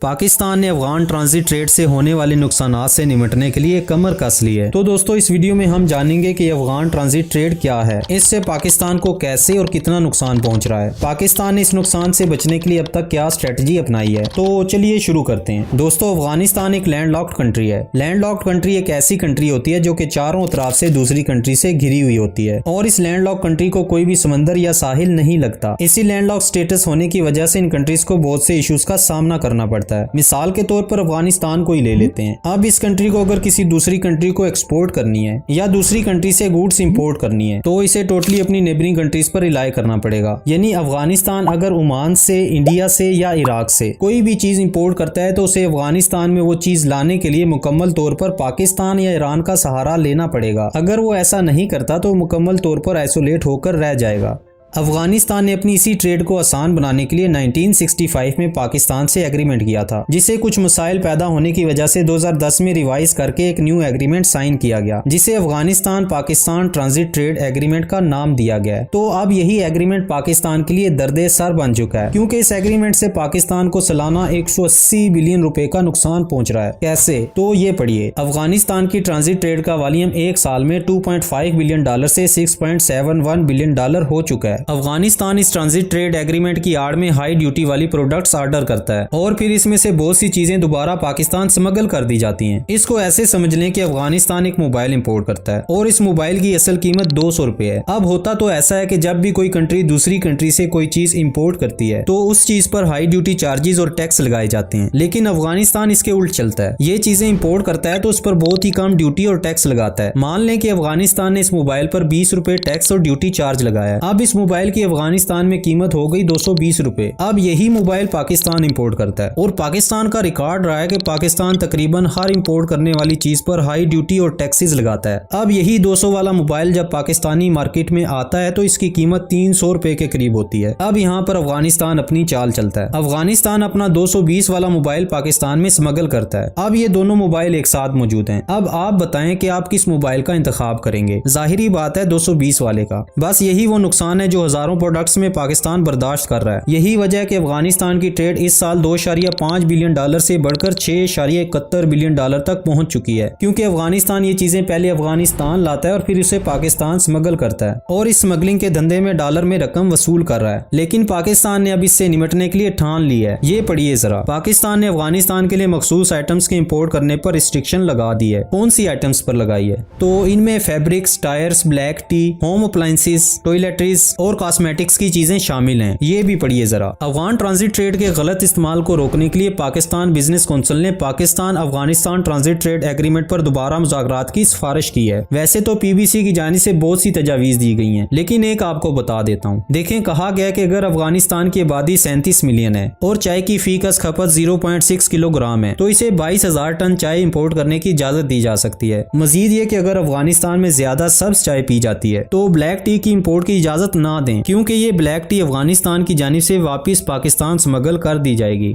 पाकिस्तान ने Afghan transit trade से होने वाले नुकसानात से निपटने के लिए कमर कस ली है। तो दोस्तों इस वीडियो में हम जानेंगे कि अफगान ट्रांजिट ट्रेड क्या है, इससे पाकिस्तान को कैसे और कितना नुकसान पहुंच रहा है, पाकिस्तान ने इस नुकसान से बचने के लिए अब तक क्या स्ट्रेटजी अपनाई है। तो चलिए शुरू करते हैं। दोस्तों अफगानिस्तान एक लैंडलॉक्ड कंट्री है। लैंडलॉक्ड कंट्री एक ऐसी कंट्री होती है जो कि चारों तरफ से दूसरी कंट्री से घिरी हुई होती है और इस लैंडलॉक्ड कंट्री को कोई भी समंदर या साहिल नहीं लगता। इसी लैंडलॉक्ड स्टेटस होने की वजह से इन कंट्रीज को बहुत से इश्यूज का सामना करना पड़ता है। मिसाल के तौर पर अफगानिस्तान को ही ले लेते हैं। अब इस कंट्री को अगर किसी दूसरी कंट्री को एक्सपोर्ट करनी है या दूसरी कंट्री से गुड्स इंपोर्ट करनी है तो इसे टोटली अपनी नेबरिंग कंट्रीज पर रिलाई करना पड़ेगा। यानी अफगानिस्तान अगर ओमान से, इंडिया से या इराक से कोई भी चीज इंपोर्ट करता है तो उसे अफगानिस्तान में वो चीज लाने के लिए मुकम्मल तौर पर पाकिस्तान या ईरान का सहारा लेना पड़ेगा। अगर वो ऐसा नहीं करता तो मुकम्मल तौर पर आइसोलेट होकर रह जाएगा। अफगानिस्तान ने अपनी इसी ट्रेड को आसान बनाने के लिए 1965 में पाकिस्तान से एग्रीमेंट किया था, जिसे कुछ मसाइल पैदा होने की वजह से 2010 में रिवाइज करके एक न्यू एग्रीमेंट साइन किया गया, जिसे Afghanistan Pakistan transit trade agreement का नाम दिया गया है। तो अब यही एग्रीमेंट पाकिस्तान के लिए दर्दे सर बन चुका है, क्योंकि इस एग्रीमेंट से पाकिस्तान को सालाना 180 बिलियन रुपए का नुकसान पहुंच रहा है। कैसे? तो ये पढ़िए। अफगानिस्तान की ट्रांजिट ट्रेड का वॉल्यूम एक साल में $2.5 बिलियन से $6.71 बिलियन हो चुका है। अफगानिस्तान इस ट्रांजिट ट्रेड एग्रीमेंट की आड़ में हाई ड्यूटी वाली प्रोडक्ट्स ऑर्डर करता है और फिर इसमें से बहुत सी चीजें दोबारा पाकिस्तान स्मगल कर दी जाती हैं। इसको ऐसे समझ लें कि अफगानिस्तान एक मोबाइल इंपोर्ट करता है और इस मोबाइल की असल कीमत 200 रुपए है। अब होता तो ऐसा है कि जब भी कोई कंट्री दूसरी कंट्री से कोई चीज इंपोर्ट करती है तो उस चीज पर हाई ड्यूटी चार्जेस और टैक्स लगाए जाते हैं, लेकिन अफगानिस्तान इसके उल्ट चलता है। ये चीजें इंपोर्ट करता है तो उस पर बहुत ही कम ड्यूटी और टैक्स लगाता है। मान लें कि अफगानिस्तान ने इस मोबाइल पर 20 रुपए टैक्स और ड्यूटी चार्ज लगाया। अब इस मोबाइल की अफगानिस्तान में कीमत हो गई 220 रुपए। अब यही मोबाइल पाकिस्तान इंपोर्ट करता है और पाकिस्तान का रिकॉर्ड रहा है कि पाकिस्तान तकरीबन हर इंपोर्ट करने वाली चीज पर हाई ड्यूटी और टैक्सेस लगाता है। अब यही 200 वाला मोबाइल जब पाकिस्तानी मार्केट में आता है तो इसकी कीमत 300 रुपए के करीब होती है। अब यहाँ पर अफगानिस्तान अपनी चाल चलता है। अफगानिस्तान अपना 220 वाला मोबाइल पाकिस्तान में स्मगल करता है। अब ये दोनों मोबाइल एक साथ मौजूद हैं। अब आप बताएं कि आप किस मोबाइल का इंतखाब करेंगे। जाहिरी बात है 220 वाले का। बस यही वो नुकसान है जो हजारों प्रोडक्ट्स में पाकिस्तान बर्दाश्त कर रहा है। यही वजह है कि अफगानिस्तान की ट्रेड इस साल $2.5 बिलियन से बढ़कर $6.71 बिलियन तक पहुंच चुकी है, क्योंकि अफगानिस्तान ये चीजें पहले अफगानिस्तान लाता है और फिर उसे पाकिस्तान स्मगल करता है और इस स्मगलिंग के धंधे में डॉलर में रकम वसूल कर रहा है। लेकिन पाकिस्तान ने अब इससे निपटने के लिए ठान ली है। ये पढ़िए जरा। पाकिस्तान ने अफगानिस्तान के लिए मखसूस आइटम्स के इंपोर्ट करने पर रिस्ट्रिक्शन लगा दी है। कौन सी आइटम्स पर लगाई है? तो इनमें fabrics, tyres, black T, home appliances, toiletries और कॉस्मेटिक्स की चीजें शामिल हैं। ये भी पढ़िए जरा। अफगान ट्रांजिट ट्रेड के गलत इस्तेमाल को रोकने के लिए पाकिस्तान बिजनेस काउंसिल ने Pakistan Afghanistan transit trade agreement पर दोबारा मुज़ाकरात की सिफारिश की है। वैसे तो पीबीसी की जानिब से बहुत सी तजावीज दी गई हैं, लेकिन एक आपको बता देता हूँ। देखें, कहा गया कि अगर अफगानिस्तान की आबादी 37 मिलियन है और चाय की फीकस खपत 0.6 किलोग्राम है तो इसे 22,000 टन चाय इंपोर्ट करने की इजाजत दी जा सकती है। मजीद ये कि अगर अफगानिस्तान में ज्यादा सब्ज चाय पी जाती है तो ब्लैक टी की इंपोर्ट की इजाजत ना दें, क्योंकि ये ब्लैक टी अफगानिस्तान की जानिब से वापस पाकिस्तान स्मगल कर दी जाएगी।